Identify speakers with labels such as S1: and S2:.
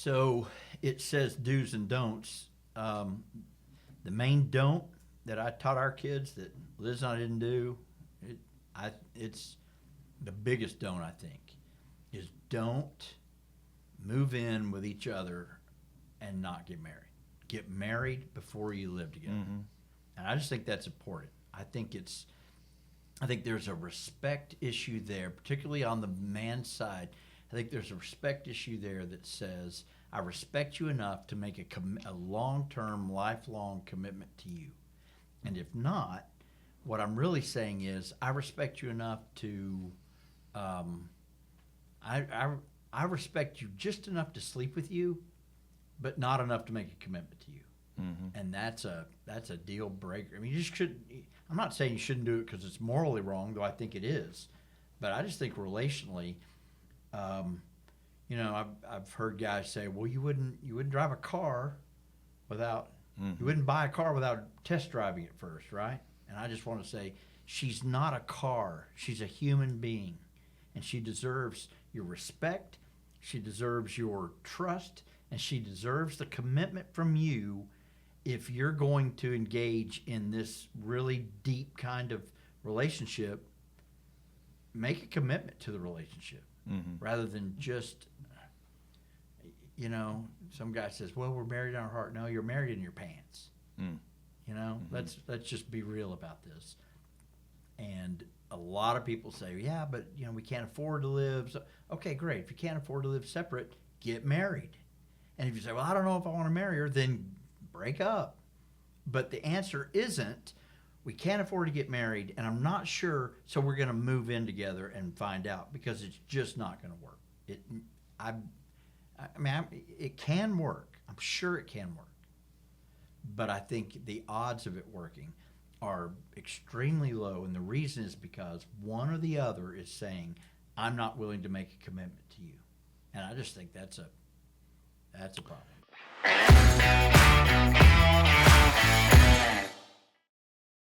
S1: So it says do's and don'ts. The main don't that I taught our kids that Liz and I didn't do, it's the biggest don't, I think, is don't move in with each other and not get married. Get married before you live together.
S2: Mm-hmm.
S1: And I just think that's important. I think there's a respect issue there, particularly on the man's side. I think there's a respect issue there that says, I respect you enough to make a long-term, lifelong commitment to you. And if not, what I'm really saying is, I respect you enough to, I respect you just enough to sleep with you, but not enough to make a commitment to you.
S2: Mm-hmm.
S1: And that's a deal breaker. I mean, you should. I'm not saying you shouldn't do it because it's morally wrong, though I think it is. But I just think relationally, I've heard guys say, "Well, you wouldn't drive a car without, you wouldn't buy a car without test driving it first, right?" And I just want to say, she's not a car. She's a human being, and she deserves your respect. She deserves your trust, and she deserves the commitment from you. If you're going to engage in this really deep kind of relationship, make a commitment to the relationship rather than just, some guy says, well, we're married in our heart. No, you're married in your pants. Let's just be real about this. And a lot of people say, yeah, but we can't afford to live. So, okay, great. If you can't afford to live separate, get married. And if you say, well, I don't know if I want to marry her, then break up. But the answer isn't, we can't afford to get married, and I'm not sure, so we're going to move in together and find out, because it's just not going to work. It can work. I'm sure it can work. But I think the odds of it working are extremely low, and the reason is because one or the other is saying, I'm not willing to make a commitment to you. And I just think that's a problem.